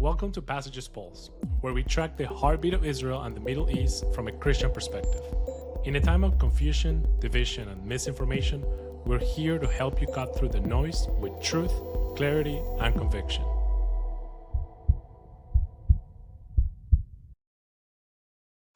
Welcome to Passages Pulse, where we track the heartbeat of Israel and the Middle East from a Christian perspective. In a time of confusion, division, and misinformation, we're here to help you cut through the noise with truth, clarity, and conviction.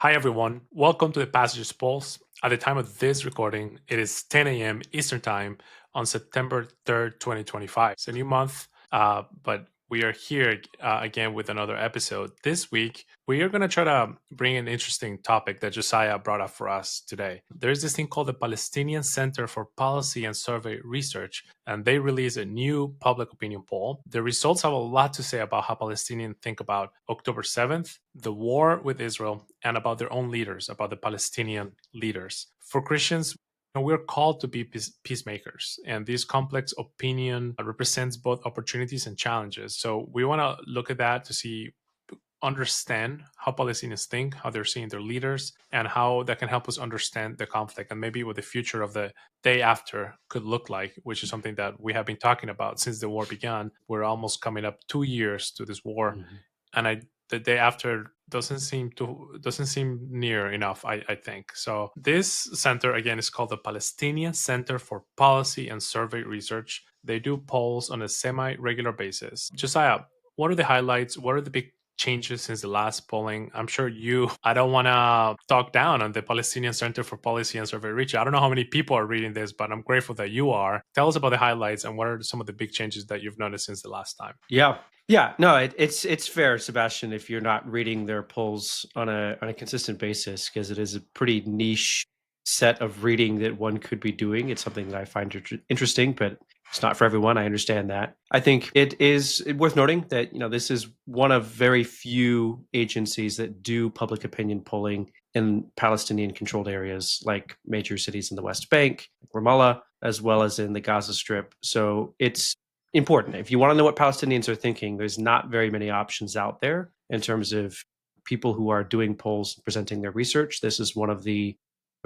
Hi, everyone. Welcome to the Passages Pulse. At the time of this recording, it is 10 a.m. Eastern Time on September 3rd, 2025. It's a new month, but we are here again with another episode. This week, we are going to try to bring an interesting topic that Josiah brought up for us today. There's this thing called the Palestinian Center for Policy and Survey Research, and they released a new public opinion poll. The results have a lot to say about how Palestinians think about October 7th, the war with Israel, and about their own leaders, about the Palestinian leaders. For Christians, we're called to be peacemakers, and this complex opinion represents both opportunities and challenges. So we want to look at that to understand how Palestinians think, how they're seeing their leaders, and how that can help us understand the conflict and maybe what the future of the day after could look like, which is something that we have been talking about since the war began. We're almost coming up 2 years to this war, and the day after doesn't seem near enough, I think. So this center, again, is called the Palestinian Center for Policy and Survey Research. They do polls on a semi-regular basis. Josiah, what are the highlights? What are the big changes since the last polling? I'm sure I don't want to talk down on the Palestinian Center for Policy and Survey Research. I don't know how many people are reading this, but I'm grateful that you are. Tell us about the highlights and what are some of the big changes that you've noticed since the last time? Yeah, no, it's fair, Sebastian, if you're not reading their polls on a consistent basis, because it is a pretty niche set of reading that one could be doing. It's something that I find interesting, but it's not for everyone. I understand that. I think it is worth noting that this is one of very few agencies that do public opinion polling in Palestinian-controlled areas like major cities in the West Bank, Ramallah, as well as in the Gaza Strip. So it's important. If you want to know what Palestinians are thinking, there's not very many options out there in terms of people who are doing polls and presenting their research. This is one of the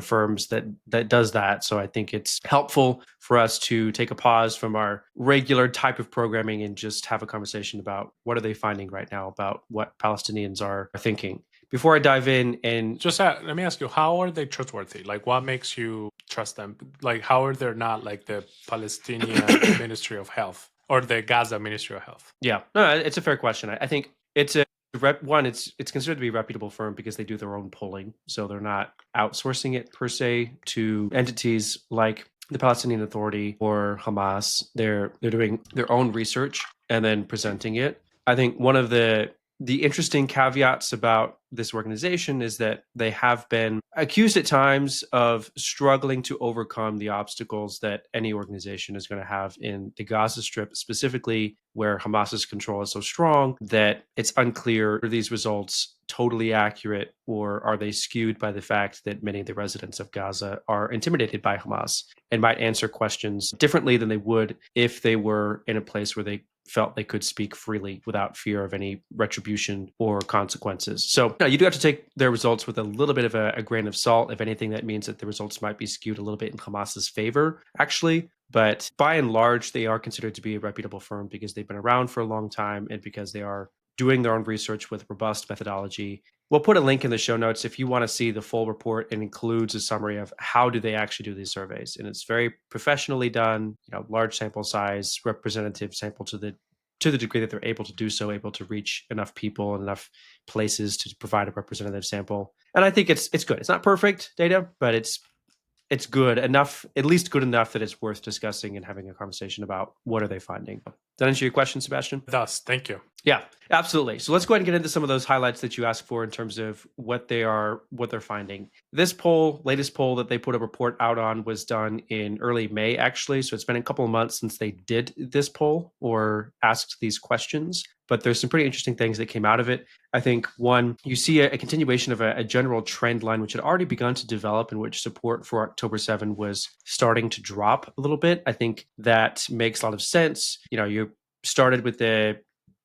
firms that does that. So I think it's helpful for us to take a pause from our regular type of programming and just have a conversation about what are they finding right now about what Palestinians are thinking. Before I dive in, and just let me ask you, how are they trustworthy? Like, what makes you trust them? Like, how are they not like the Palestinian Ministry of Health or the Gaza Ministry of Health? Yeah, no, it's a fair question. I think it's it's considered to be a reputable firm because they do their own polling, so they're not outsourcing it per se to entities like the Palestinian Authority or Hamas. They're doing their own research and then presenting it. I think one of the interesting caveats about this organization is that they have been accused at times of struggling to overcome the obstacles that any organization is going to have in the Gaza Strip, specifically where Hamas's control is so strong that it's unclear are these results totally accurate, or are they skewed by the fact that many of the residents of Gaza are intimidated by Hamas and might answer questions differently than they would if they were in a place where they felt they could speak freely without fear of any retribution or consequences. So you do have to take their results with a little bit of a grain of salt. If anything, that means that the results might be skewed a little bit in Hamas's favor, actually. But by and large, they are considered to be a reputable firm because they've been around for a long time and because they are doing their own research with robust methodology. We'll put a link in the show notes if you want to see the full report. It includes a summary of how do they actually do these surveys. And it's very professionally done, large sample size, representative sample to the degree that they're able to do so, able to reach enough people and enough places to provide a representative sample. And I think it's good. It's not perfect data, but it's good enough, at least good enough that it's worth discussing and having a conversation about what are they finding. Does that answer your question, Sebastian? It does. Thank you. Yeah, absolutely. So let's go ahead and get into some of those highlights that you asked for in terms of what they're finding. This latest poll that they put a report out on, was done in early May, actually. So it's been a couple of months since they did this poll or asked these questions. But there's some pretty interesting things that came out of it. I think, one, you see a continuation of a general trend line, which had already begun to develop, in which support for October 7 was starting to drop a little bit. I think that makes a lot of sense. You started with a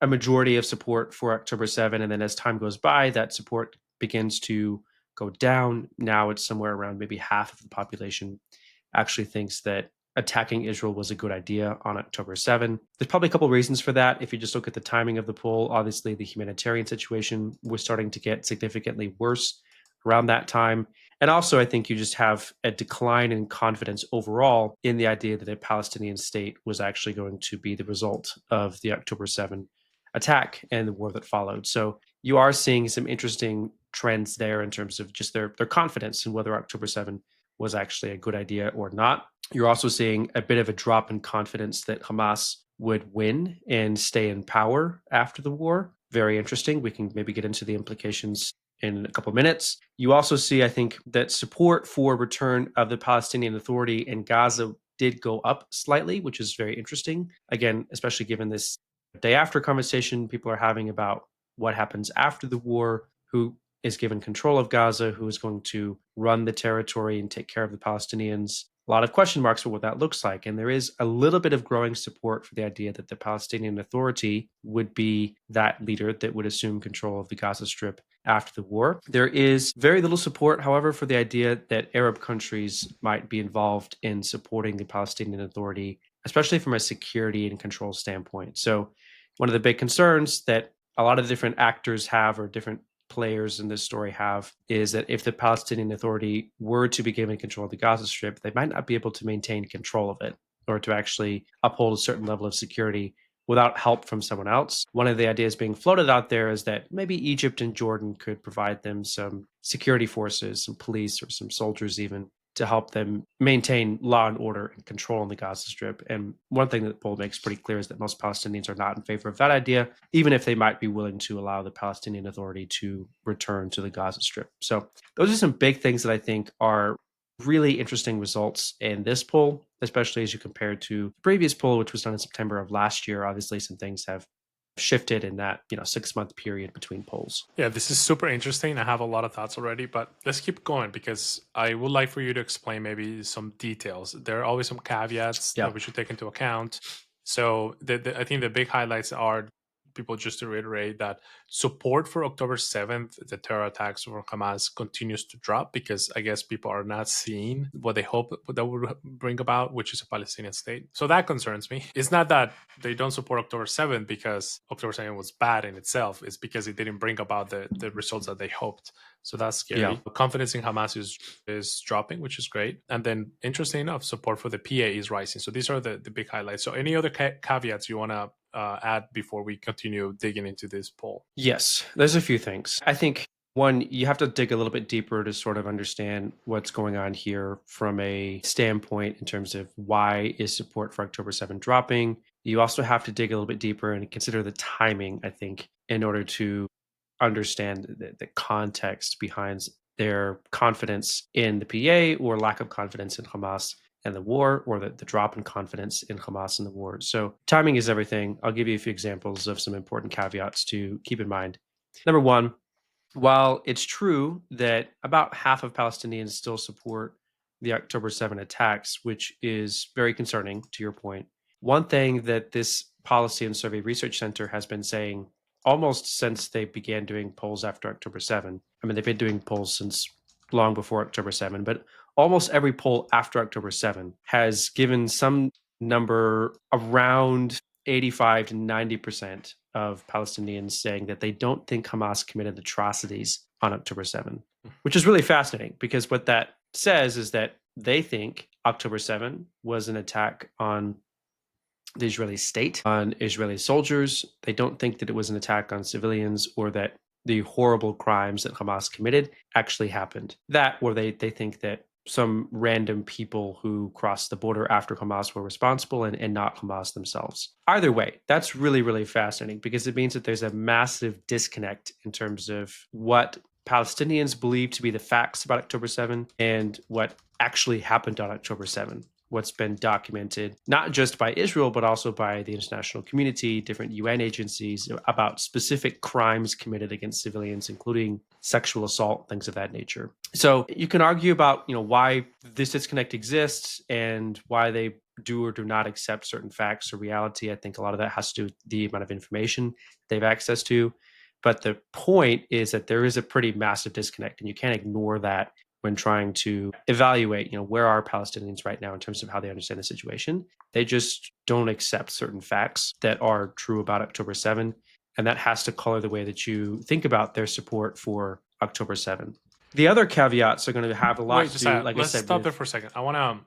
majority of support for October 7, and then as time goes by, that support begins to go down. Now it's somewhere around maybe half of the population actually thinks that attacking Israel was a good idea on October 7. There's probably a couple reasons for that. If you just look at the timing of the poll, obviously the humanitarian situation was starting to get significantly worse around that time. And also, I think you just have a decline in confidence overall in the idea that a Palestinian state was actually going to be the result of the October 7 attack and the war that followed. So you are seeing some interesting trends there in terms of just their confidence in whether October 7 was actually a good idea or not. You're also seeing a bit of a drop in confidence that Hamas would win and stay in power after the war. Very interesting. We can maybe get into the implications in a couple of minutes. You also see, I think, that support for return of the Palestinian Authority in Gaza did go up slightly, which is very interesting. Again, especially given this day after conversation people are having about what happens after the war, who is given control of Gaza, who is going to run the territory and take care of the Palestinians. A lot of question marks for what that looks like. And there is a little bit of growing support for the idea that the Palestinian Authority would be that leader that would assume control of the Gaza Strip after the war. There is very little support, however, for the idea that Arab countries might be involved in supporting the Palestinian Authority, especially from a security and control standpoint. So one of the big concerns that a lot of different actors have, or different players in this story have, is that if the Palestinian Authority were to be given control of the Gaza Strip, they might not be able to maintain control of it or to actually uphold a certain level of security without help from someone else. One of the ideas being floated out there is that maybe Egypt and Jordan could provide them some security forces, some police or some soldiers even, to help them maintain law and order and control in the Gaza Strip. And one thing that the poll makes pretty clear is that most Palestinians are not in favor of that idea, even if they might be willing to allow the Palestinian Authority to return to the Gaza Strip. So those are some big things that I think are really interesting results in this poll, especially as you compare to the previous poll, which was done in September of last year. Obviously, some things have shifted in that 6-month period between polls. Yeah, this is super interesting. I have a lot of thoughts already, but let's keep going because I would like for you to explain maybe some details. There are always some caveats Yeah. that we should take into account. So I think the big highlights are, people, just to reiterate, that support for October 7th, the terror attacks from Hamas, continues to drop because I guess people are not seeing what they hope that would bring about, which is a Palestinian state. So that concerns me. It's not that they don't support October 7th because October 7th was bad in itself. It's because it didn't bring about the results that they hoped. So that's scary. Yeah. Confidence in Hamas is dropping, which is great. And then, interesting enough, support for the PA is rising. So these are the big highlights. So any other caveats you want to add before we continue digging into this poll? Yes, there's a few things. I think one, you have to dig a little bit deeper to sort of understand what's going on here from a standpoint in terms of why is support for October 7 dropping. You also have to dig a little bit deeper and consider the timing, I think, in order to understand the context behind their confidence in the PA or lack of confidence in Hamas and the war, or the drop in confidence in Hamas and the war. So timing is everything. I'll give you a few examples of some important caveats to keep in mind. Number one, while it's true that about half of Palestinians still support the October 7 attacks, which is very concerning to your point, one thing that this Policy and Survey Research Center has been saying almost since they began doing polls after October 7. I mean, they've been doing polls since long before October 7, but almost every poll after October 7 has given some number around 85 to 90% of Palestinians saying that they don't think Hamas committed atrocities on October 7, which is really fascinating because what that says is that they think October 7 was an attack on the Israeli state, on Israeli soldiers. They don't think that it was an attack on civilians or that the horrible crimes that Hamas committed actually happened. That, or they think that some random people who crossed the border after Hamas were responsible and not Hamas themselves. Either way, that's really, really fascinating because it means that there's a massive disconnect in terms of what Palestinians believe to be the facts about October 7 and what actually happened on October 7. What's been documented, not just by Israel, but also by the international community, different UN agencies, about specific crimes committed against civilians, including sexual assault, things of that nature. So you can argue about, why this disconnect exists and why they do or do not accept certain facts or reality. I think a lot of that has to do with the amount of information they have access to. But the point is that there is a pretty massive disconnect, and you can't ignore that when trying to evaluate, where are Palestinians right now in terms of how they understand the situation. They just don't accept certain facts that are true about October 7. And that has to color the way that you think about their support for October 7. The other caveats are going to have a lot Wait, to do, Josiah, like I let's said, stop there with for a second. I want to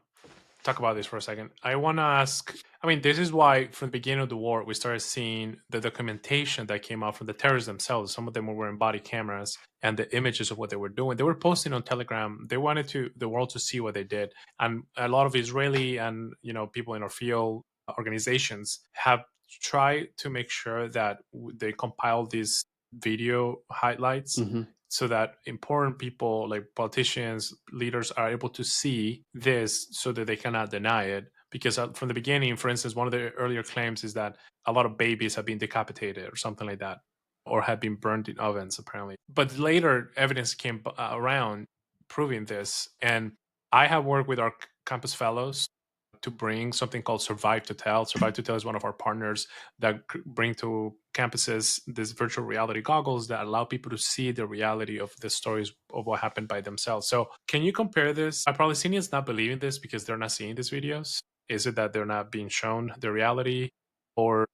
talk about this for a second. I want to ask, I mean, this is why from the beginning of the war, we started seeing the documentation that came out from the terrorists themselves. Some of them were wearing body cameras and the images of what they were doing. They were posting on Telegram. They wanted the world to see what they did. And a lot of Israeli and, people in our field organizations have tried to make sure that they compile these video highlights Mhm. so that important people like politicians, leaders are able to see this so that they cannot deny it. Because from the beginning, for instance, one of the earlier claims is that a lot of babies have been decapitated or something like that, or have been burned in ovens, apparently. But later evidence came around proving this. And I have worked with our campus fellows to bring something called Survive to Tell. Survive to Tell is one of our partners that bring to campuses these virtual reality goggles that allow people to see the reality of the stories of what happened by themselves. So can you compare this? Are Palestinians not believing this because they're not seeing these videos? Is it that they're not being shown the reality, or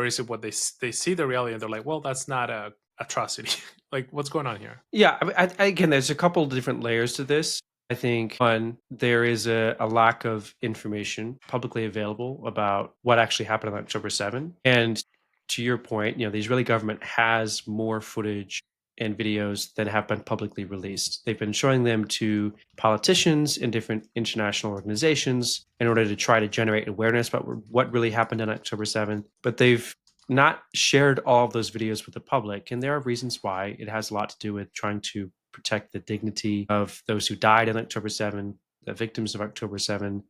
is it what they see the reality and they're like, well, that's not a atrocity? Like, what's going on here? Yeah, again, there's a couple of different layers to this. I think one, there is a lack of information publicly available about what actually happened on October 7. And to your point, the Israeli government has more footage and videos that have been publicly released. They've been showing them to politicians in different international organizations in order to try to generate awareness about what really happened on October 7th. But they've not shared all of those videos with the public. And there are reasons why. It has a lot to do with trying to protect the dignity of those who died on October 7, the victims of October 7,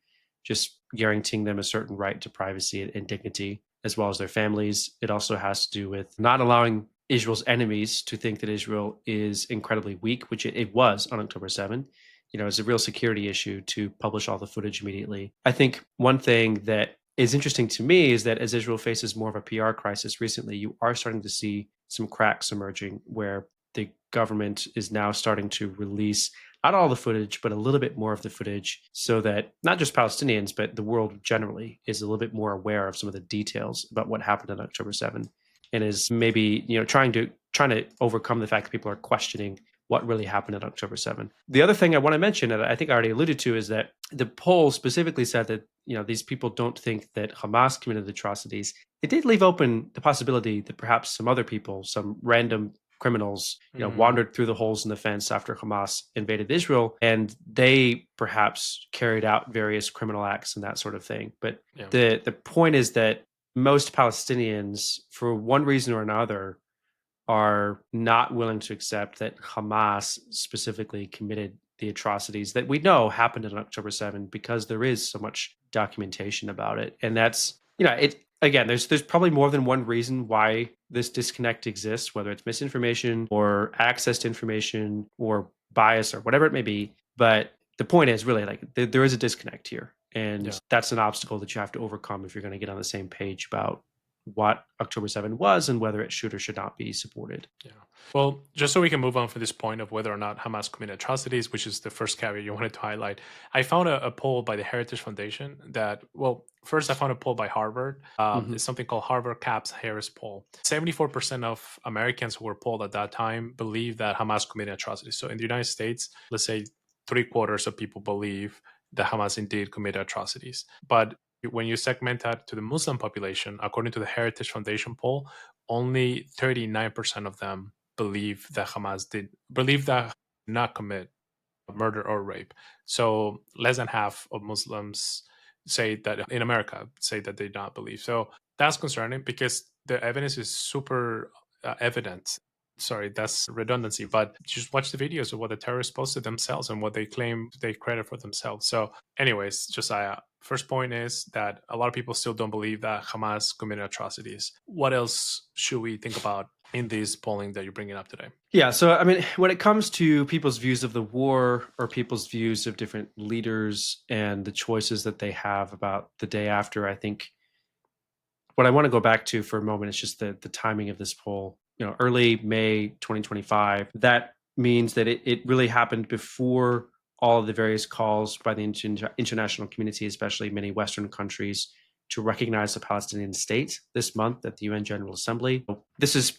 just guaranteeing them a certain right to privacy and dignity, as well as their families. It also has to do with not allowing Israel's enemies to think that Israel is incredibly weak, which it was on October 7. It's a real security issue to publish all the footage immediately. I think one thing that is interesting to me is that as Israel faces more of a PR crisis recently, you are starting to see some cracks emerging where the government is now starting to release not all the footage, but a little bit more of the footage so that not just Palestinians, but the world generally is a little bit more aware of some of the details about what happened on October 7 and is maybe, trying to overcome the fact that people are questioning what really happened on October 7. The other thing I want to mention, and I think I already alluded to, is that the poll specifically said that these people don't think that Hamas committed atrocities. It did leave open the possibility that perhaps some other people, some random criminals, wandered through the holes in the fence after Hamas invaded Israel, and they perhaps carried out various criminal acts and that sort of thing. But the point is that most Palestinians, for one reason or another, are not willing to accept that Hamas specifically committed the atrocities that we know happened on October 7 because there is so much documentation about it. And that's, it again, there's probably more than one reason why this disconnect exists, whether it's misinformation or access to information or bias or whatever it may be. But the point is really like there is a disconnect here. And that's an obstacle that you have to overcome if you're going to get on the same page about what October 7 was and whether it should or should not be supported. Yeah. Well, just so we can move on from this point of whether or not Hamas committed atrocities, which is the first caveat you wanted to highlight, I found a poll by the Heritage Foundation that, well, first I found a poll by Harvard. It's something called Harvard Capps Harris poll. 74% of Americans who were polled at that time believe that Hamas committed atrocities. So in the United States, let's say 3/4 of people believe that Hamas indeed committed atrocities. But when you segment that to the Muslim population, according to the Heritage Foundation poll, only 39% of them believe that Hamas did not commit murder or rape. So less than half of Muslims say that in America say that they don't believe. So that's concerning because the evidence is super evident. Sorry, that's redundancy, but just watch the videos of what the terrorists posted themselves and what they claim they credit for themselves. So, anyways, Josiah, first point is that a lot of people still don't believe that Hamas committed atrocities. What else should we think about in this polling that you're bringing up today? Yeah, so I mean, when it comes to people's views of the war or people's views of different leaders and the choices that they have about the day after, I think what I want to go back to for a moment is just the timing of this poll. Early May 2025. That means that it really happened before all of the various calls by the international community, especially many Western countries, to recognize the Palestinian state this month at the UN General Assembly. This is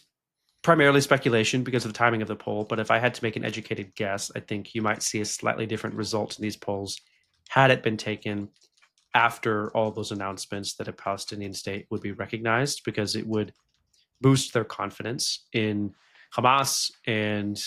primarily speculation because of the timing of the poll, but if I had to make an educated guess, I think you might see a slightly different result in these polls had it been taken after all those announcements that a Palestinian state would be recognized, because it would boost their confidence in Hamas and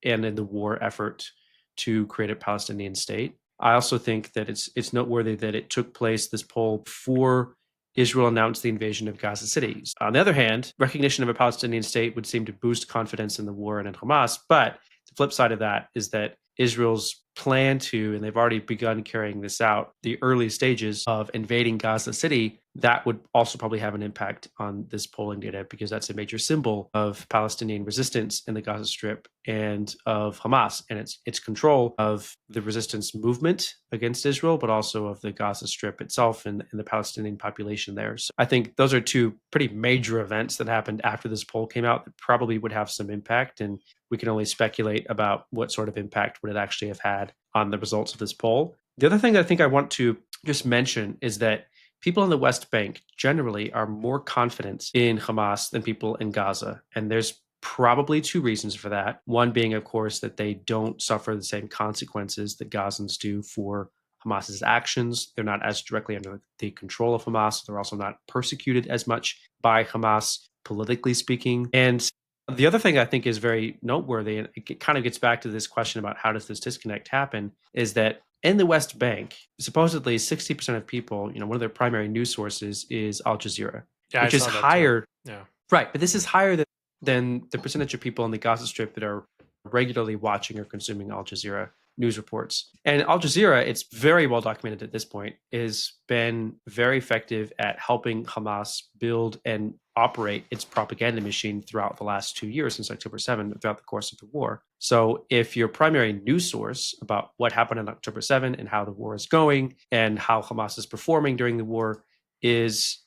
in the war effort to create a Palestinian state. I also think that it's noteworthy that it took place, this poll, before Israel announced the invasion of Gaza City. On the other hand, recognition of a Palestinian state would seem to boost confidence in the war and in Hamas. But the flip side of that is that Israel's plan to, and they've already begun carrying this out, the early stages of invading Gaza City, that would also probably have an impact on this polling data, because that's a major symbol of Palestinian resistance in the Gaza Strip and of Hamas and its control of the resistance movement against Israel, but also of the Gaza Strip itself and the Palestinian population there. So I think those are two pretty major events that happened after this poll came out that probably would have some impact, and we can only speculate about what sort of impact would it actually have had on the results of this poll. The other thing that I think I want to just mention is that people in the West Bank generally are more confident in Hamas than people in Gaza. And there's probably two reasons for that. One being, of course, that they don't suffer the same consequences that Gazans do for Hamas's actions. They're not as directly under the control of Hamas. They're also not persecuted as much by Hamas, politically speaking. And the other thing I think is very noteworthy, and it kind of gets back to this question about how does this disconnect happen, is that in the West Bank, supposedly 60% of people, one of their primary news sources is Al Jazeera, Yeah, which I is saw that too. higher. Yeah. Right, but this is higher than the percentage of people in the Gaza Strip that are regularly watching or consuming Al Jazeera news reports. And Al Jazeera, it's very well documented at this point, has been very effective at helping Hamas build and operate its propaganda machine throughout the last 2 years, since October 7th, throughout the course of the war. So if your primary news source about what happened on October 7th and how the war is going and how Hamas is performing during the war is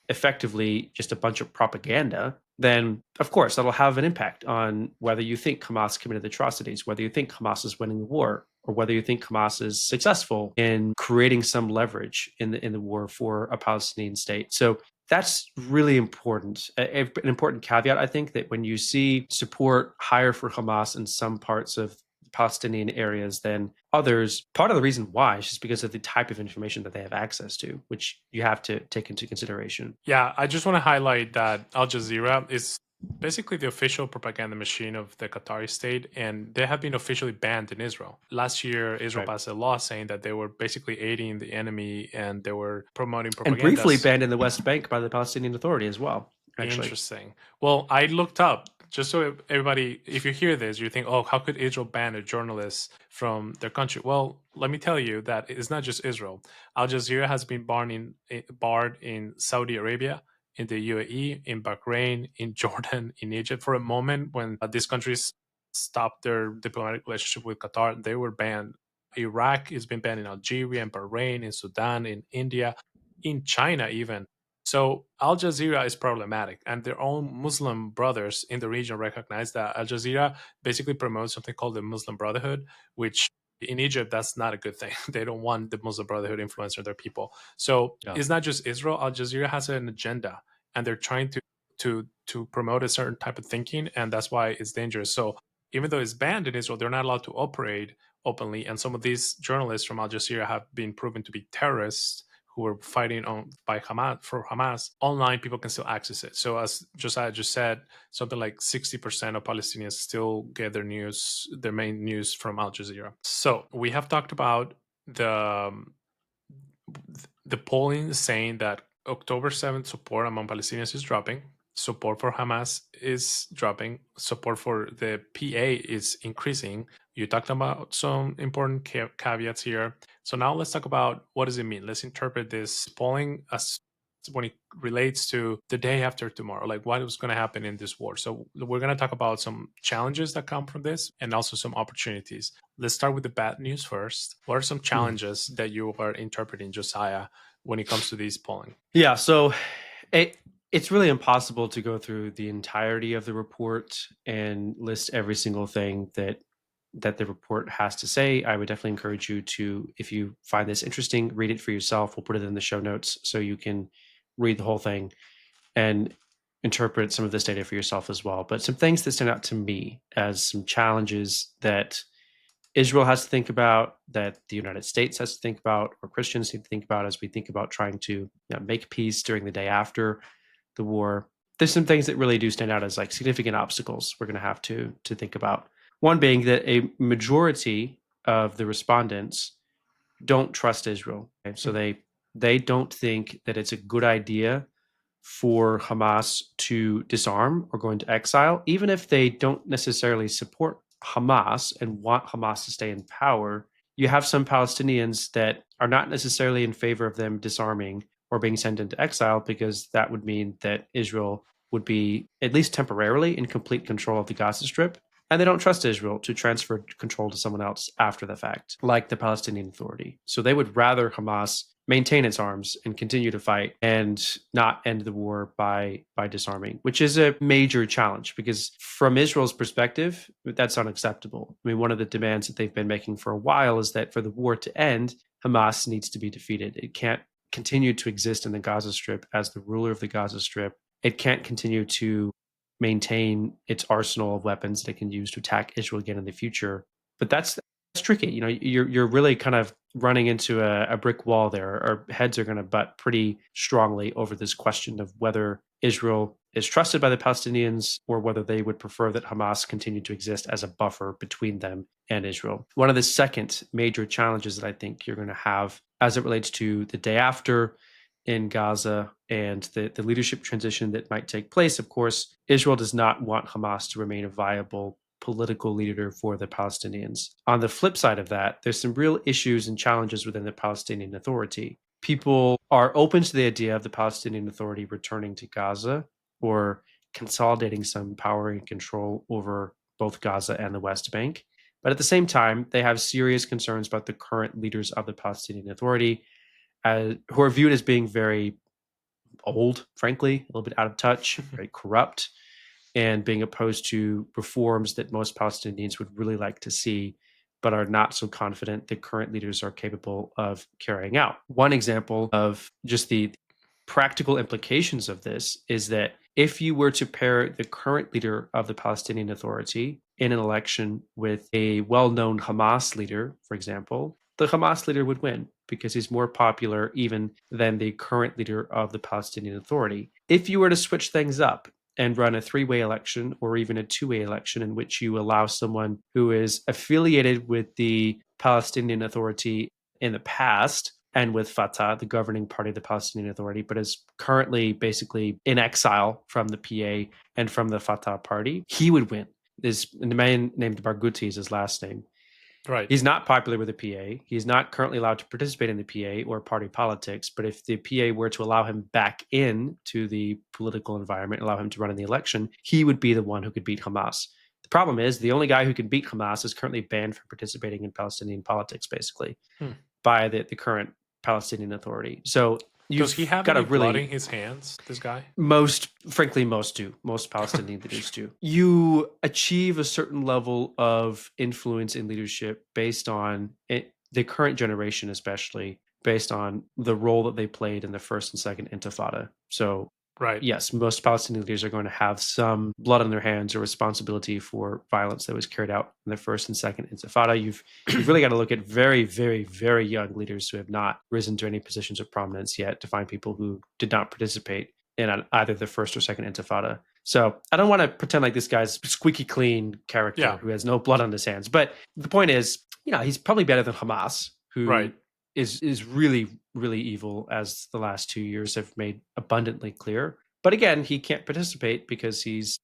effectively just a bunch of propaganda, then of course that'll have an impact on whether you think Hamas committed atrocities, whether you think Hamas is winning the war, or whether you think Hamas is successful in creating some leverage in the war for a Palestinian state. So that's really important. An important caveat, I think, that when you see support higher for Hamas in some parts of Palestinian areas than others, part of the reason why is just because of the type of information that they have access to, which you have to take into consideration. Yeah, I just want to highlight that Al Jazeera is basically the official propaganda machine of the Qatari state, and they have been officially banned in Israel. Last year, Israel Right. passed a law saying that they were basically aiding the enemy and they were promoting And propaganda. briefly banned in the West Bank by the Palestinian Authority as well, actually. Interesting. Well, I looked up just so everybody, if you hear this, you think, oh, how could Israel ban a journalist from their country? Well, let me tell you that it's not just Israel. Al Jazeera has been barred in Saudi Arabia, in the UAE, in Bahrain, in Jordan, in Egypt. For a moment, when these countries stopped their diplomatic relationship with Qatar, they were banned. Iraq has been banned in Algeria, in Bahrain, in Sudan, in India, in China even. So Al Jazeera is problematic, and their own Muslim brothers in the region recognize that Al Jazeera basically promotes something called the Muslim Brotherhood, which in Egypt that's not a good thing. They don't want the Muslim Brotherhood influencing their people. So Yeah. it's not just Israel. Al Jazeera has an agenda, and they're trying to promote a certain type of thinking, and that's why it's dangerous. So even though it's banned in Israel, they're not allowed to operate openly, and some of these journalists from Al Jazeera have been proven to be terrorists who were fighting by Hamas for Hamas. Online, people can still access it. So as Josiah just said, something like 60% of Palestinians still get their main news from Al Jazeera. So we have talked about the polling saying that October 7th support among Palestinians is dropping. Support for Hamas is dropping. Support for the PA is increasing. You talked about some important caveats here. So now let's talk about what does it mean. Let's interpret this polling as when it relates to the day after tomorrow, like what is going to happen in this war. So we're going to talk about some challenges that come from this and also some opportunities. Let's start with the bad news first. What are some challenges that you are interpreting, Josiah, when it comes to these polling? Yeah, so it's really impossible to go through the entirety of the report and list every single thing that that the report has to say. I would definitely encourage you to, if you find this interesting, read it for yourself. We'll put it in the show notes so you can read the whole thing and interpret some of this data for yourself as well. But some things that stand out to me as some challenges that Israel has to think about, that the United States has to think about, or Christians need to think about as we think about trying to make peace during the day after the war. There's some things that really do stand out as like significant obstacles we're going to have to think about. One being that a majority of the respondents don't trust Israel. Okay? So they don't think that it's a good idea for Hamas to disarm or go into exile, even if they don't necessarily support Hamas and want Hamas to stay in power. You have some Palestinians that are not necessarily in favor of them disarming or being sent into exile, because that would mean that Israel would be, at least temporarily, in complete control of the Gaza Strip. And they don't trust Israel to transfer control to someone else after the fact, like the Palestinian Authority. So they would rather Hamas maintain its arms and continue to fight and not end the war by disarming, which is a major challenge, because from Israel's perspective, that's unacceptable. I mean, one of the demands that they've been making for a while is that for the war to end, Hamas needs to be defeated. It can't continue to exist in the Gaza Strip as the ruler of the Gaza Strip. It can't continue to maintain its arsenal of weapons that it can use to attack Israel again in the future. But that's tricky. You know, you're really kind of running into a brick wall there. Our heads are going to butt pretty strongly over this question of whether Israel is trusted by the Palestinians or whether they would prefer that Hamas continue to exist as a buffer between them and Israel. One of the second major challenges that I think you're going to have as it relates to the day after in Gaza and the leadership transition that might take place, of course, Israel does not want Hamas to remain a viable political leader for the Palestinians. On the flip side of that, there's some real issues and challenges within the Palestinian Authority. People are open to the idea of the Palestinian Authority returning to Gaza or consolidating some power and control over both Gaza and the West Bank. But at the same time, they have serious concerns about the current leaders of the Palestinian Authority, who are viewed as being very old, frankly, a little bit out of touch, very corrupt, and being opposed to reforms that most Palestinians would really like to see, but are not so confident that current leaders are capable of carrying out. One example of just the practical implications of this is that if you were to pair the current leader of the Palestinian Authority in an election with a well-known Hamas leader, for example, the Hamas leader would win because he's more popular even than the current leader of the Palestinian Authority. If you were to switch things up and run a three-way election or even a two-way election in which you allow someone who is affiliated with the Palestinian Authority in the past and with Fatah, the governing party of the Palestinian Authority, but is currently basically in exile from the PA and from the Fatah party, he would win. The man named Barghouti is his last name. Right. He's not popular with the PA. He's not currently allowed to participate in the PA or party politics. But if the PA were to allow him back in to the political environment, allow him to run in the election, he would be the one who could beat Hamas. The problem is the only guy who can beat Hamas is currently banned from participating in Palestinian politics, basically, by the current Palestinian Authority. So does he have any blood in his hands, this guy? Most do. Most Palestinian leaders do. You achieve a certain level of influence in leadership based on the current generation, especially based on the role that they played in the first and second Intifada. So right. Yes, most Palestinian leaders are going to have some blood on their hands or responsibility for violence that was carried out in the first and second Intifada. You've really got to look at very, very, very young leaders who have not risen to any positions of prominence yet to find people who did not participate in either the first or second Intifada. So I don't want to pretend like this guy's squeaky clean character who has no blood on his hands. But the point is, he's probably better than Hamas, who is really, really evil, as the last 2 years have made abundantly clear. But again, he can't participate because he's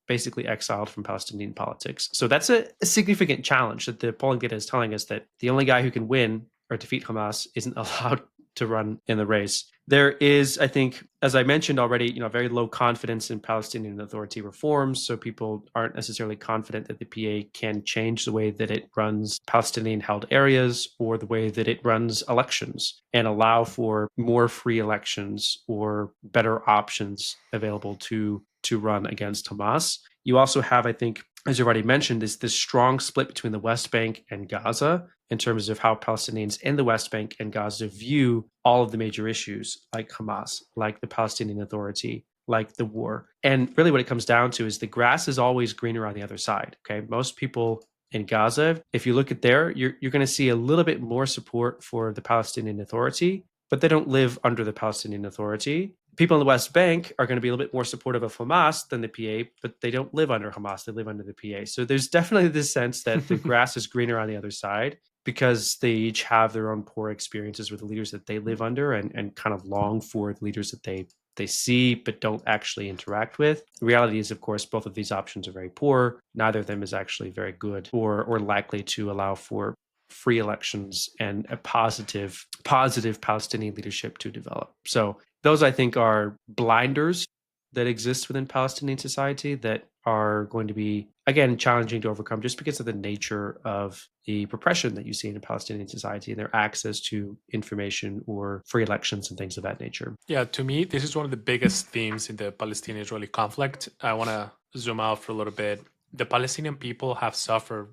basically exiled from Palestinian politics. So that's a significant challenge that the polling data is telling us, that the only guy who can win or defeat Hamas isn't allowed to run in the race. There is, I think, as I mentioned already, very low confidence in Palestinian Authority reforms. So people aren't necessarily confident that the PA can change the way that it runs Palestinian-held areas or the way that it runs elections and allow for more free elections or better options available to run against Hamas. You also have, I think, as you already mentioned, is this strong split between the West Bank and Gaza in terms of how Palestinians in the West Bank and Gaza view all of the major issues like Hamas, like the Palestinian Authority, like the war. And really what it comes down to is the grass is always greener on the other side. Okay. Most people in Gaza, if you look at there, you're going to see a little bit more support for the Palestinian Authority, but they don't live under the Palestinian Authority. People in the West Bank are going to be a little bit more supportive of Hamas than the PA, but they don't live under Hamas. They live under the PA. So there's definitely this sense that the grass is greener on the other side because they each have their own poor experiences with the leaders that they live under and kind of long for the leaders that they see but don't actually interact with. The reality is, of course, both of these options are very poor. Neither of them is actually very good or likely to allow for free elections and a positive Palestinian leadership to develop. So those, I think, are blinders that exist within Palestinian society that are going to be, again, challenging to overcome just because of the nature of the repression that you see in a Palestinian society and their access to information or free elections and things of that nature. Yeah, to me, this is one of the biggest themes in the Palestinian-Israeli conflict. I want to zoom out for a little bit. The Palestinian people have suffered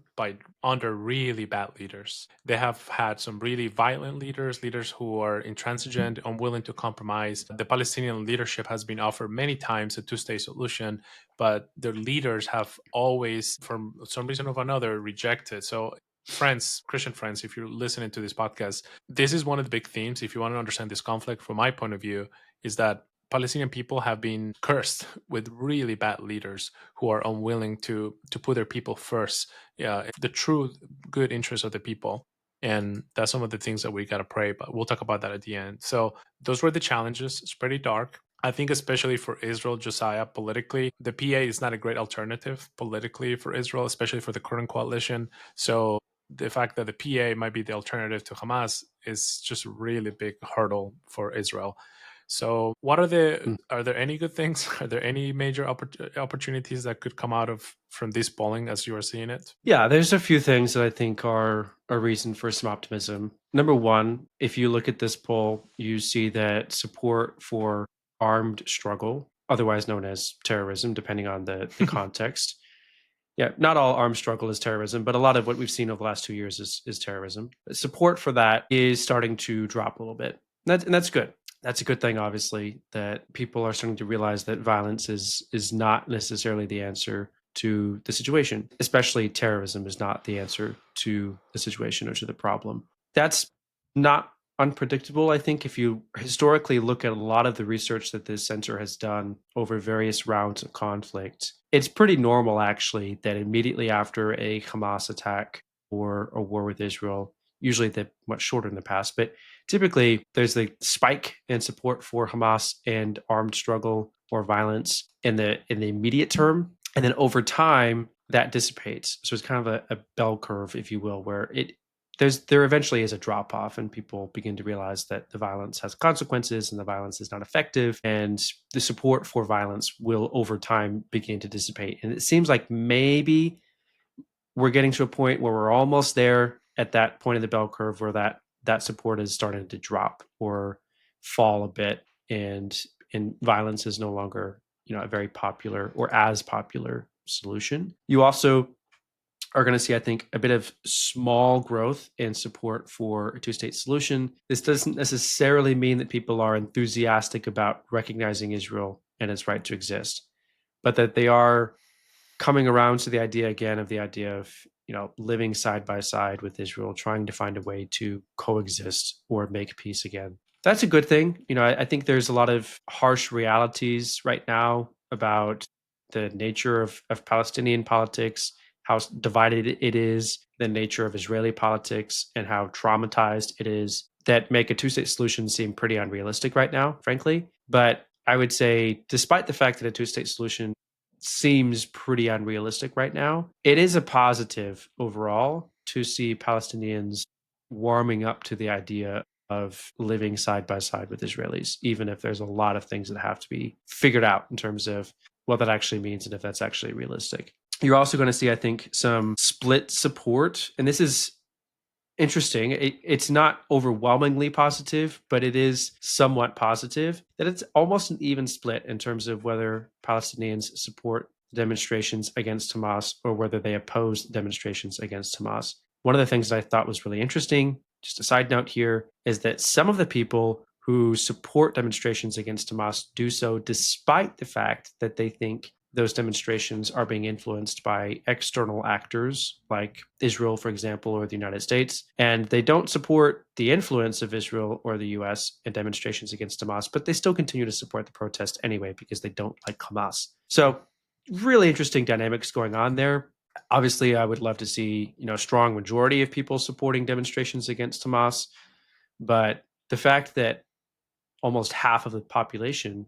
under really bad leaders. They have had some really violent leaders who are intransigent, unwilling to compromise. The Palestinian leadership has been offered many times a two-state solution, but their leaders have always, for some reason or another, rejected. So friends, Christian friends, if you're listening to this podcast, this is one of the big themes. If you want to understand this conflict from my point of view, is that Palestinian people have been cursed with really bad leaders who are unwilling to put their people first, the true good interests of the people. And that's some of the things that we got to pray, but we'll talk about that at the end. So those were the challenges. It's pretty dark. I think especially for Israel, Josiah, politically, the PA is not a great alternative politically for Israel, especially for the current coalition. So the fact that the PA might be the alternative to Hamas is just a really big hurdle for Israel. So what are there any good things? Are there any major opportunities that could come out from this polling as you are seeing it? Yeah, there's a few things that I think are a reason for some optimism. Number one, if you look at this poll, you see that support for armed struggle, otherwise known as terrorism, depending on the context. Yeah, not all armed struggle is terrorism, but a lot of what we've seen over the last 2 years is terrorism. Support for that is starting to drop a little bit. And that's good. That's a good thing, obviously, that people are starting to realize that violence is not necessarily the answer to the situation, especially terrorism is not the answer to the situation or to the problem. That's not unpredictable. I think if you historically look at a lot of the research that this center has done over various rounds of conflict, it's pretty normal actually that immediately after a Hamas attack or a war with Israel, usually they're much shorter in the past, but typically there's a spike in support for Hamas and armed struggle or violence in the immediate term. And then over time that dissipates. So it's kind of a bell curve, if you will, where there eventually is a drop off and people begin to realize that the violence has consequences and the violence is not effective and the support for violence will over time begin to dissipate. And it seems like maybe we're getting to a point where we're almost there at that point of the bell curve where that support is starting to drop or fall a bit and violence is no longer, a very popular or as popular solution. You also are going to see, I think, a bit of small growth in support for a two-state solution. This doesn't necessarily mean that people are enthusiastic about recognizing Israel and its right to exist, but that they are coming around to the idea again of living side by side with Israel, trying to find a way to coexist or make peace again. That's a good thing. I think there's a lot of harsh realities right now about the nature of Palestinian politics, how divided it is, the nature of Israeli politics, and how traumatized it is, that make a two-state solution seem pretty unrealistic right now, frankly. But I would say, despite the fact that a two-state solution seems pretty unrealistic right now, it is a positive overall to see Palestinians warming up to the idea of living side by side with Israelis, even if there's a lot of things that have to be figured out in terms of what that actually means and if that's actually realistic. You're also going to see, I think, some split support. And this is interesting. It's not overwhelmingly positive, but it is somewhat positive that it's almost an even split in terms of whether Palestinians support demonstrations against Hamas or whether they oppose demonstrations against Hamas. One of the things that I thought was really interesting, just a side note here, is that some of the people who support demonstrations against Hamas do so despite the fact that they think those demonstrations are being influenced by external actors like Israel, for example, or the United States. And they don't support the influence of Israel or the US in demonstrations against Hamas, but they still continue to support the protest anyway because they don't like Hamas. So, really interesting dynamics going on there. Obviously, I would love to see, a strong majority of people supporting demonstrations against Hamas, but the fact that almost half of the population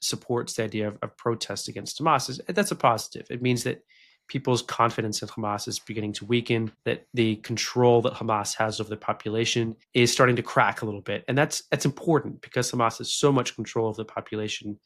supports the idea of protest against Hamas that's a positive. It means that people's confidence in Hamas is beginning to weaken, that the control that Hamas has over the population is starting to crack a little bit. And that's important because Hamas has so much control of the population.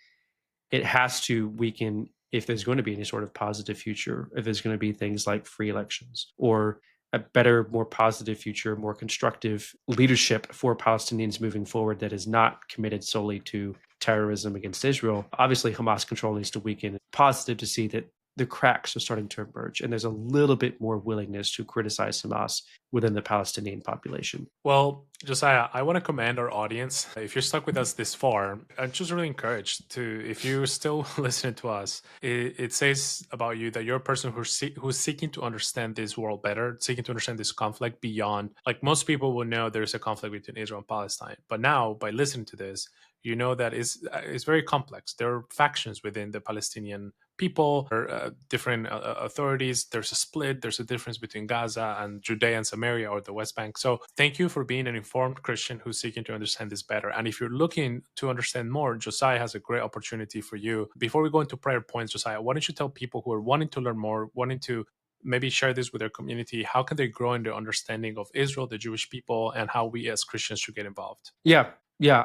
It has to weaken if there's going to be any sort of positive future, if there's going to be things like free elections or a better, more positive future, more constructive leadership for Palestinians moving forward that is not committed solely to terrorism against Israel. Obviously, Hamas control needs to weaken. It's positive to see that the cracks are starting to emerge and there's a little bit more willingness to criticize Hamas within the Palestinian population. Well, Josiah, I want to commend our audience. If you're stuck with us this far, I'm just really encouraged to, if you're still listening to us, it says about you that you're a person who's seeking to understand this world better, seeking to understand this conflict beyond, like most people will know there's a conflict between Israel and Palestine. But now, by listening to this, you know that it's very complex. There are factions within the Palestinian people, or different authorities. There's a split. There's a difference between Gaza and Judea and Samaria, or the West Bank. So thank you for being an informed Christian who's seeking to understand this better. And if you're looking to understand more, Josiah has a great opportunity for you. Before we go into prayer points, Josiah, why don't you tell people who are wanting to learn more, wanting to maybe share this with their community, how can they grow in their understanding of Israel, the Jewish people, and how we as Christians should get involved? Yeah,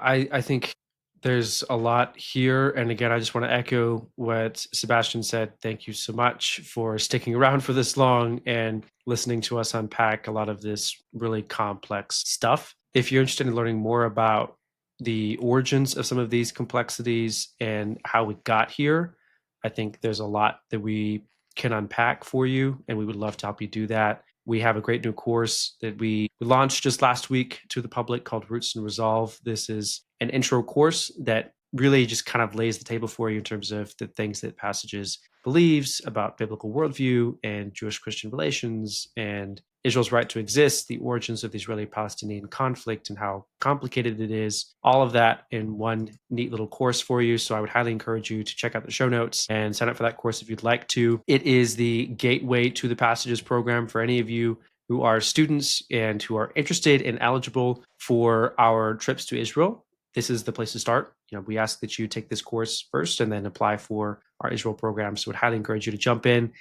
I think there's a lot here. And again, I just want to echo what Sebastian said. Thank you so much for sticking around for this long and listening to us unpack a lot of this really complex stuff. If you're interested in learning more about the origins of some of these complexities and how we got here, I think there's a lot that we can unpack for you, and we would love to help you do that. We have a great new course that we launched just last week to the public called Roots and Resolve. This is an intro course that really just kind of lays the table for you in terms of the things that Passages believes about biblical worldview and Jewish-Christian relations and Israel's right to exist, the origins of the Israeli-Palestinian conflict and how complicated it is, all of that in one neat little course for you. So I would highly encourage you to check out the show notes and sign up for that course if you'd like to. It is the gateway to the Passages program for any of you who are students and who are interested and eligible for our trips to Israel. This is the place to start. We ask that you take this course first and then apply for our Israel program. So I would highly encourage you to jump in and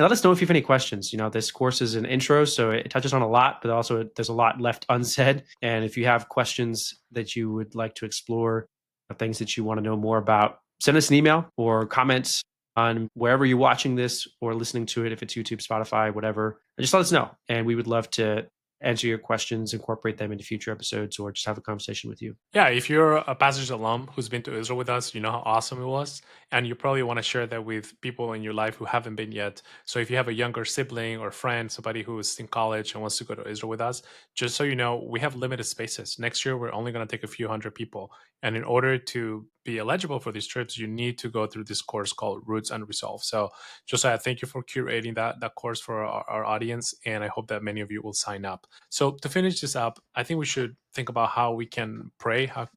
let us know if you have any questions. This course is an intro, so it touches on a lot, but also there's a lot left unsaid. And if you have questions that you would like to explore, things that you want to know more about, send us an email or comments on wherever you're watching this or listening to it, if it's YouTube, Spotify, whatever. Just let us know. And we would love to answer your questions, incorporate them into future episodes, or just have a conversation with you. Yeah, if you're a Passage alum who's been to Israel with us, you know how awesome it was. And you probably want to share that with people in your life who haven't been yet. So if you have a younger sibling or friend, somebody who is in college and wants to go to Israel with us, just so you know, we have limited spaces. Next year, we're only going to take a few hundred people. And in order to be eligible for these trips, you need to go through this course called Roots and Resolve. So Josiah, thank you for curating that course for our audience. And I hope that many of you will sign up. So to finish this up, I think we should think about how we can pray. How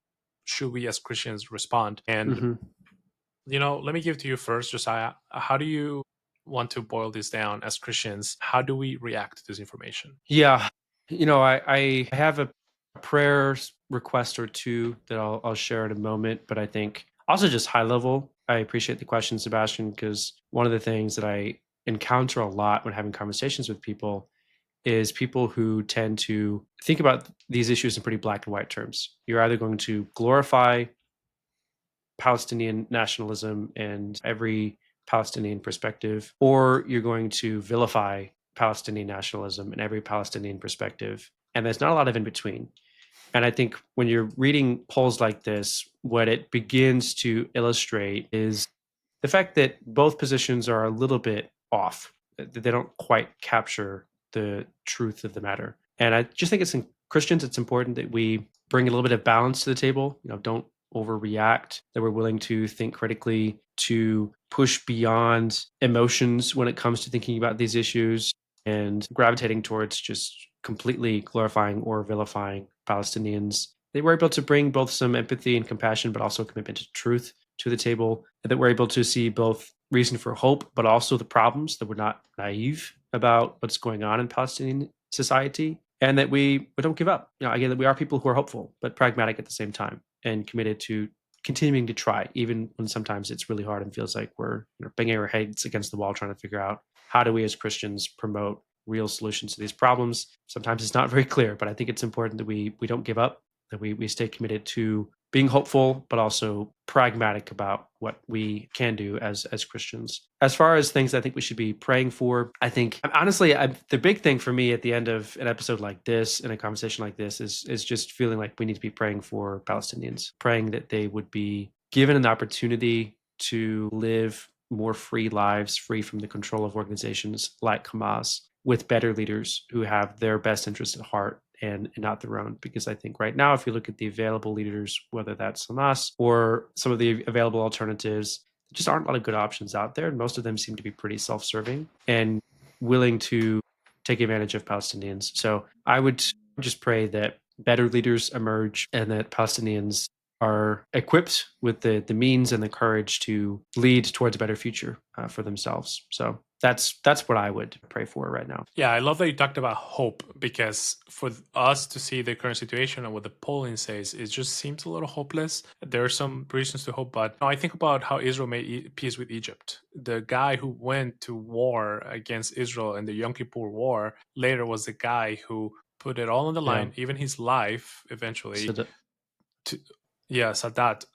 should we as Christians respond? And, let me give to you first, Josiah. How do you want to boil this down as Christians? How do we react to this information? Yeah. I have a prayer request or two that I'll share in a moment, but I think also just high level, I appreciate the question, Sebastian, because one of the things that I encounter a lot when having conversations with people is people who tend to think about these issues in pretty black and white terms. You're either going to glorify Palestinian nationalism and every Palestinian perspective, or you're going to vilify Palestinian nationalism and every Palestinian perspective. And there's not a lot of in between. And I think when you're reading polls like this, what it begins to illustrate is the fact that both positions are a little bit off, that they don't quite capture the truth of the matter. And I just think Christians, it's important that we bring a little bit of balance to the table. Don't overreact, that we're willing to think critically, to push beyond emotions when it comes to thinking about these issues and gravitating towards just completely glorifying or vilifying Palestinians. They were able to bring both some empathy and compassion, but also commitment to truth to the table, and that we're able to see both reason for hope, but also the problems, that we're not naive about what's going on in Palestinian society, and that we don't give up. Again, that we are people who are hopeful, but pragmatic at the same time, and committed to continuing to try, even when sometimes it's really hard and feels like we're banging our heads against the wall trying to figure out how do we as Christians promote real solutions to these problems. Sometimes it's not very clear, but I think it's important that we don't give up, that we stay committed to being hopeful, but also pragmatic about what we can do as Christians. As far as things I think we should be praying for, I think honestly, the big thing for me at the end of an episode like this, in a conversation like this, is just feeling like we need to be praying for Palestinians, praying that they would be given an opportunity to live more free lives, free from the control of organizations like Hamas, with better leaders who have their best interests at heart and not their own. Because I think right now, if you look at the available leaders, whether that's Hamas or some of the available alternatives, there just aren't a lot of good options out there. And most of them seem to be pretty self-serving and willing to take advantage of Palestinians. So I would just pray that better leaders emerge and that Palestinians are equipped with the means and the courage to lead towards a better future for themselves. So that's what I would pray for right now. Yeah, I love that you talked about hope, because for us to see the current situation and what the polling says, it just seems a little hopeless. There are some reasons to hope, but I think about how Israel made peace with Egypt. The guy who went to war against Israel in the Yom Kippur War later was the guy who put it all on the Yeah. line, even his life eventually, So to Sadat,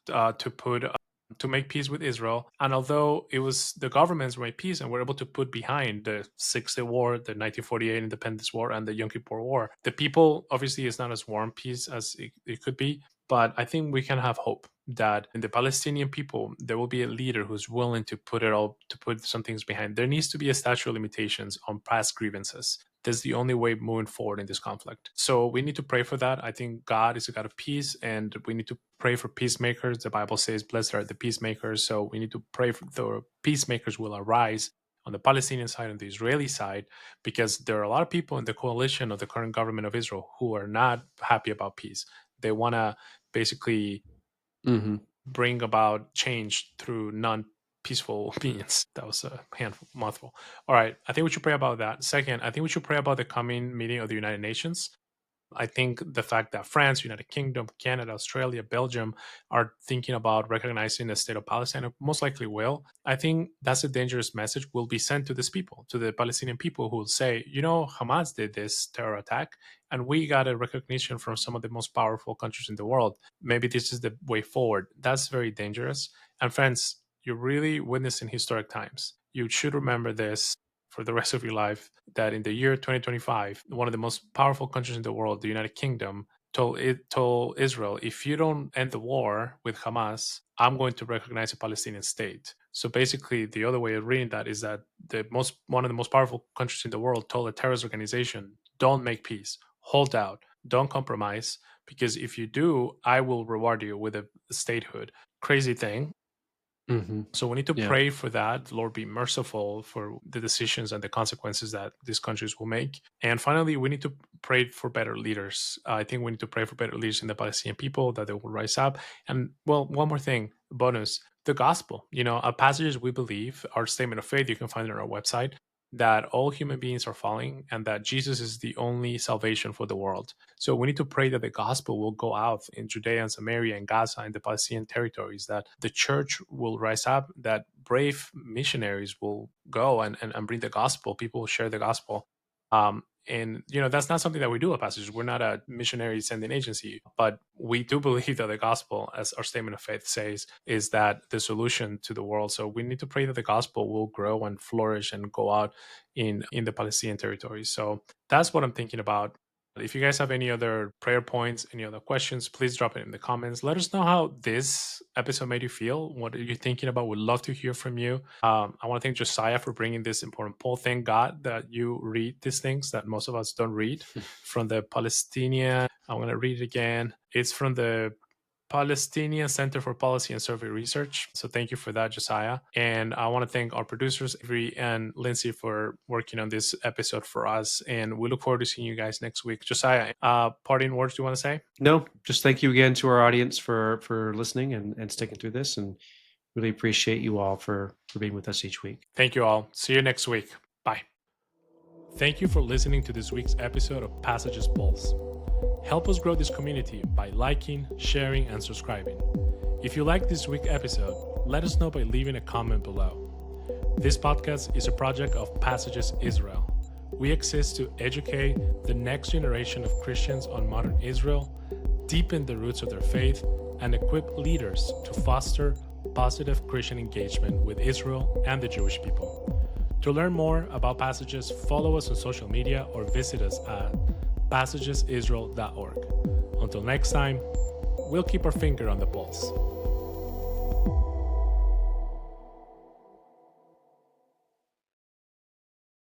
to make peace with Israel. And although it was the governments who made peace and were able to put behind the 6 Day War, the 1948 Independence War, and the Yom Kippur War, the people obviously is not as warm peace as it could be. But I think we can have hope that in the Palestinian people there will be a leader who's willing to put some things behind. There needs to be a statute of limitations on past grievances. That's the only way moving forward in this conflict. So we need to pray for that. I think God is a God of peace, and we need to pray for peacemakers. The Bible says, blessed are the peacemakers. So we need to pray for the peacemakers will arise on the Palestinian side and the Israeli side, because there are a lot of people in the coalition of the current government of Israel who are not happy about peace. They want to basically bring about change through non-peaceful means. That was a mouthful. All right, I think we should pray about that. Second, I think we should pray about the coming meeting of the United Nations. I think the fact that France, United Kingdom, Canada, Australia, Belgium are thinking about recognizing the state of Palestine, most likely will. I think that's a dangerous message will be sent to these people, to the Palestinian people, who will say, Hamas did this terror attack and we got a recognition from some of the most powerful countries in the world. Maybe this is the way forward. That's very dangerous. And friends, you're really witnessing historic times. You should remember this for the rest of your life, that in the year 2025, one of the most powerful countries in the world, the United Kingdom, told Israel, if you don't end the war with Hamas, I'm going to recognize a Palestinian state. So basically, the other way of reading that is that one of the most powerful countries in the world told a terrorist organization, don't make peace, hold out, don't compromise, because if you do, I will reward you with a statehood. Crazy thing. So we need to Yeah. pray for that. Lord, be merciful for the decisions and the consequences that these countries will make. And finally, we need to pray for better leaders. I think we need to pray for better leaders in the Palestinian people, that they will rise up. And well, one more thing, bonus, the gospel. Passages we believe, our statement of faith, you can find it on our website, that all human beings are falling and that Jesus is the only salvation for the world. So we need to pray that the gospel will go out in Judea and Samaria and Gaza and the Palestinian territories, that the church will rise up, that brave missionaries will go and bring the gospel. People will share the gospel. And that's not something that we do at Passages. We're not a missionary sending agency, but we do believe that the gospel, as our statement of faith says, is that the solution to the world. So we need to pray that the gospel will grow and flourish and go out in the Palestinian territories. So that's what I'm thinking about. If you guys have any other prayer points, any other questions, please drop it in the comments. Let us know how this episode made you feel. What are you thinking about? We'd love to hear from you. I want to thank Josiah for bringing this important poll. Thank God that you read these things that most of us don't read. From the Palestinian, I'm going to read it again. It's from the Palestinian Center for Policy and Survey Research. So thank you for that, Josiah. And I want to thank our producers, Avery and Lindsay, for working on this episode for us. And we look forward to seeing you guys next week. Josiah, parting words do you want to say? No, just thank you again to our audience for listening and sticking through this. And really appreciate you all for being with us each week. Thank you all. See you next week. Bye. Thank you for listening to this week's episode of Passages Pulse. Help us grow this community by liking, sharing, and subscribing. If you like this week's episode, let us know by leaving a comment below. This podcast is a project of Passages Israel. We exist to educate the next generation of Christians on modern Israel, deepen the roots of their faith, and equip leaders to foster positive Christian engagement with Israel and the Jewish people. To learn more about Passages, follow us on social media or visit us at passagesisrael.org. Until next time, we'll keep our finger on the pulse.